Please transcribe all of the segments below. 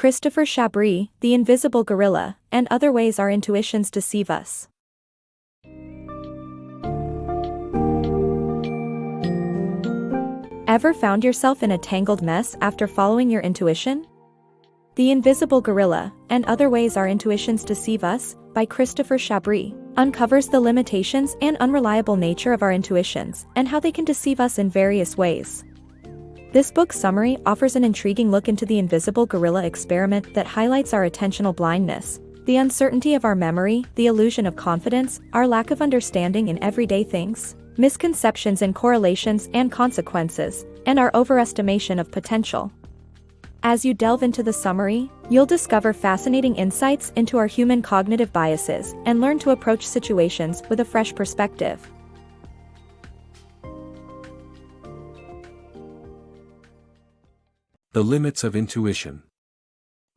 Christopher Chabris, The Invisible Gorilla, and Other Ways Our Intuitions Deceive Us. Ever found yourself in a tangled mess after following your intuition? The Invisible Gorilla, and Other Ways Our Intuitions Deceive Us, by Christopher Chabris, uncovers the limitations and unreliable nature of our intuitions and how they can deceive us in various ways. This book's summary offers an intriguing look into the invisible gorilla experiment that highlights our attentional blindness, the uncertainty of our memory, the illusion of confidence, our lack of understanding in everyday things, misconceptions in correlations and consequences, and our overestimation of potential. As you delve into the summary, you'll discover fascinating insights into our human cognitive biases and learn to approach situations with a fresh perspective. The limits of intuition.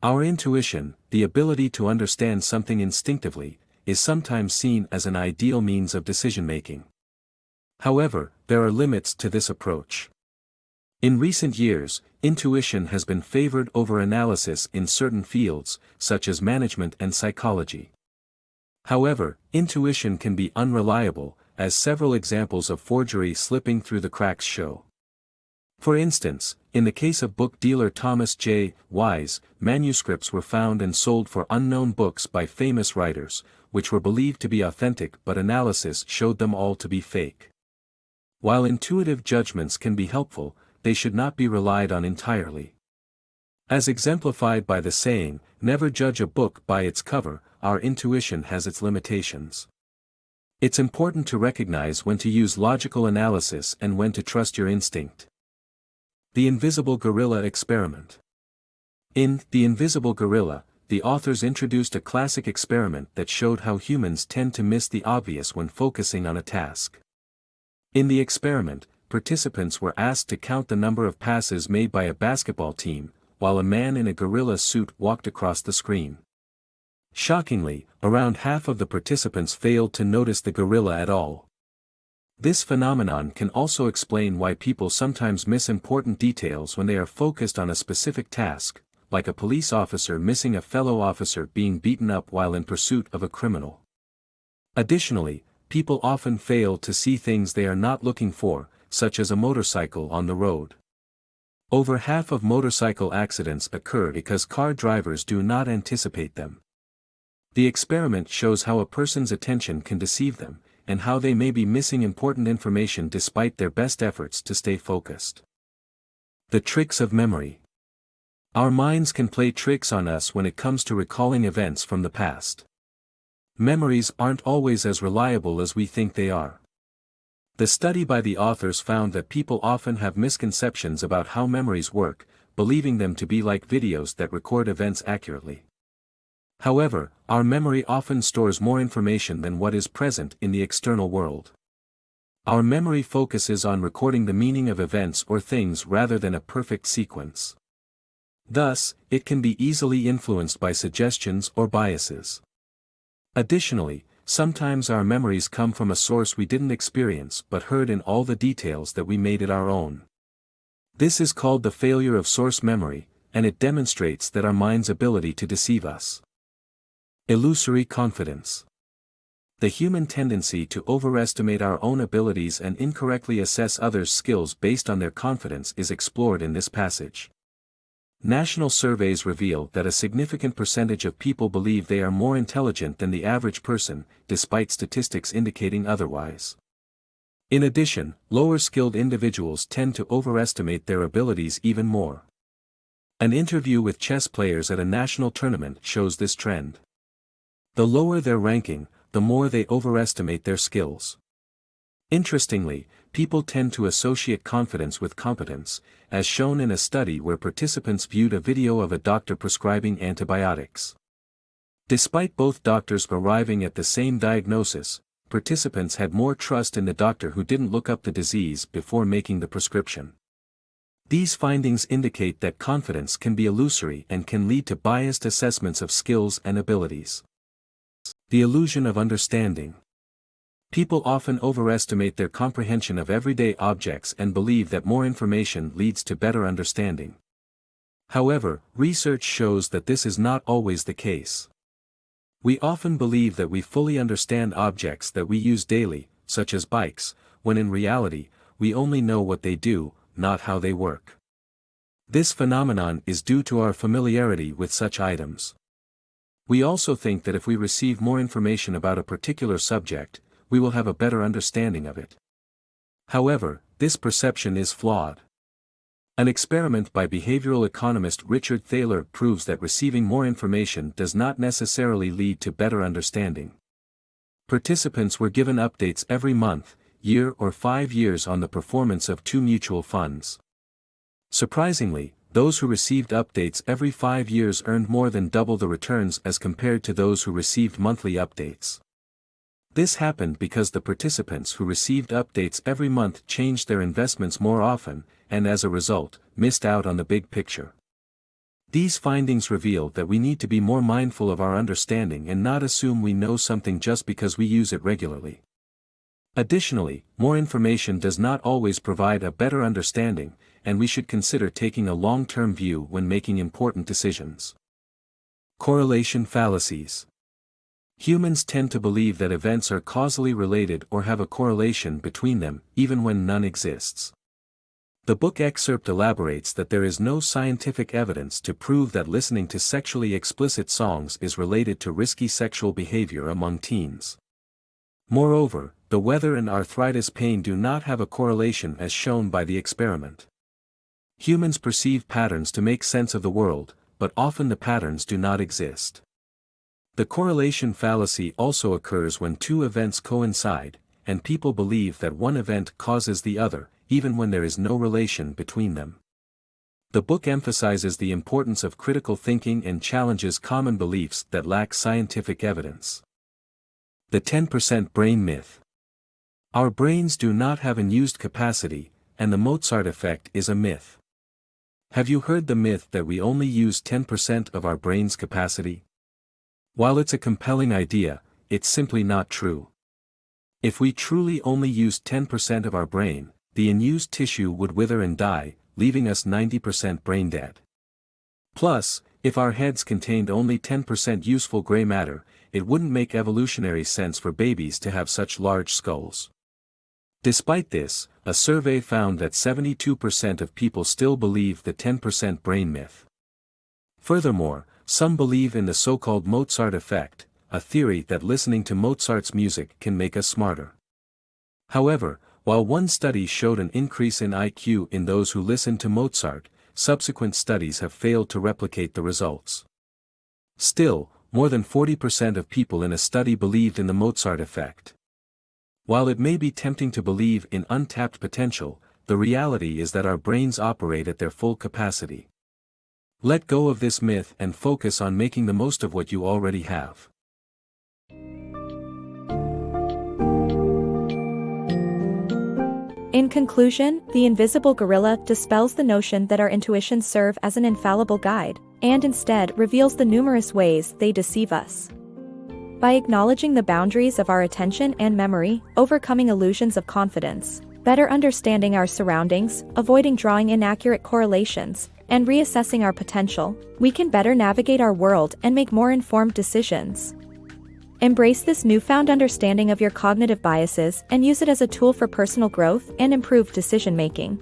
Our intuition, the ability to understand something instinctively, is sometimes seen as an ideal means of decision-making. However, there are limits to this approach. In recent years, intuition has been favored over analysis in certain fields, such as management and psychology. However, intuition can be unreliable, as several examples of forgery slipping through the cracks show. For instance, in the case of book dealer Thomas J. Wise, manuscripts were found and sold for unknown books by famous writers, which were believed to be authentic but analysis showed them all to be fake. While intuitive judgments can be helpful, they should not be relied on entirely. As exemplified by the saying, "Never judge a book by its cover," our intuition has its limitations. It's important to recognize when to use logical analysis and when to trust your instinct. The Invisible Gorilla Experiment. In The Invisible Gorilla, the authors introduced a classic experiment that showed how humans tend to miss the obvious when focusing on a task. In the experiment, participants were asked to count the number of passes made by a basketball team, while a man in a gorilla suit walked across the screen. Shockingly, around half of the participants failed to notice the gorilla at all. This phenomenon can also explain why people sometimes miss important details when they are focused on a specific task, like a police officer missing a fellow officer being beaten up while in pursuit of a criminal. Additionally, people often fail to see things they are not looking for, such as a motorcycle on the road. Over half of motorcycle accidents occur because car drivers do not anticipate them. The experiment shows how a person's attention can deceive them, and how they may be missing important information despite their best efforts to stay focused. The tricks of memory. Our minds can play tricks on us when it comes to recalling events from the past. Memories aren't always as reliable as we think they are. The study by the authors found that people often have misconceptions about how memories work, believing them to be like videos that record events accurately. However, our memory often stores more information than what is present in the external world. Our memory focuses on recording the meaning of events or things rather than a perfect sequence. Thus, it can be easily influenced by suggestions or biases. Additionally, sometimes our memories come from a source we didn't experience but heard in all the details that we made it our own. This is called the failure of source memory, and it demonstrates that our mind's ability to deceive us. Illusory confidence. The human tendency to overestimate our own abilities and incorrectly assess others' skills based on their confidence is explored in this passage. National surveys reveal that a significant percentage of people believe they are more intelligent than the average person, despite statistics indicating otherwise. In addition, lower-skilled individuals tend to overestimate their abilities even more. An interview with chess players at a national tournament shows this trend. The lower their ranking, the more they overestimate their skills. Interestingly, people tend to associate confidence with competence, as shown in a study where participants viewed a video of a doctor prescribing antibiotics. Despite both doctors arriving at the same diagnosis, participants had more trust in the doctor who didn't look up the disease before making the prescription. These findings indicate that confidence can be illusory and can lead to biased assessments of skills and abilities. The illusion of understanding. People often overestimate their comprehension of everyday objects and believe that more information leads to better understanding. However, research shows that this is not always the case. We often believe that we fully understand objects that we use daily, such as bikes, when in reality, we only know what they do, not how they work. This phenomenon is due to our familiarity with such items. We also think that if we receive more information about a particular subject, we will have a better understanding of it. However, this perception is flawed. An experiment by behavioral economist Richard Thaler proves that receiving more information does not necessarily lead to better understanding. Participants were given updates every month, year or 5 years on the performance of 2 mutual funds. Surprisingly, those who received updates every 5 years earned more than double the returns as compared to those who received monthly updates. This happened because the participants who received updates every month changed their investments more often, and as a result, missed out on the big picture. These findings reveal that we need to be more mindful of our understanding and not assume we know something just because we use it regularly. Additionally, more information does not always provide a better understanding, and we should consider taking a long-term view when making important decisions. Correlation fallacies. Humans tend to believe that events are causally related or have a correlation between them, even when none exists. The book excerpt elaborates that there is no scientific evidence to prove that listening to sexually explicit songs is related to risky sexual behavior among teens. Moreover, the weather and arthritis pain do not have a correlation as shown by the experiment. Humans perceive patterns to make sense of the world, but often the patterns do not exist. The correlation fallacy also occurs when 2 events coincide, and people believe that one event causes the other, even when there is no relation between them. The book emphasizes the importance of critical thinking and challenges common beliefs that lack scientific evidence. The 10% brain myth. Our brains do not have unused capacity, and the Mozart effect is a myth. Have you heard the myth that we only use 10% of our brain's capacity? While it's a compelling idea, it's simply not true. If we truly only used 10% of our brain, the unused tissue would wither and die, leaving us 90% brain dead. Plus, if our heads contained only 10% useful gray matter, it wouldn't make evolutionary sense for babies to have such large skulls. Despite this, a survey found that 72% of people still believe the 10% brain myth. Furthermore, some believe in the so-called Mozart effect, a theory that listening to Mozart's music can make us smarter. However, while one study showed an increase in IQ in those who listened to Mozart, subsequent studies have failed to replicate the results. Still, more than 40% of people in a study believed in the Mozart effect. While it may be tempting to believe in untapped potential, the reality is that our brains operate at their full capacity. Let go of this myth and focus on making the most of what you already have. In conclusion, The Invisible Gorilla dispels the notion that our intuitions serve as an infallible guide, and instead reveals the numerous ways they deceive us. By acknowledging the boundaries of our attention and memory, overcoming illusions of confidence, better understanding our surroundings, avoiding drawing inaccurate correlations, and reassessing our potential, we can better navigate our world and make more informed decisions. Embrace this newfound understanding of your cognitive biases and use it as a tool for personal growth and improved decision-making.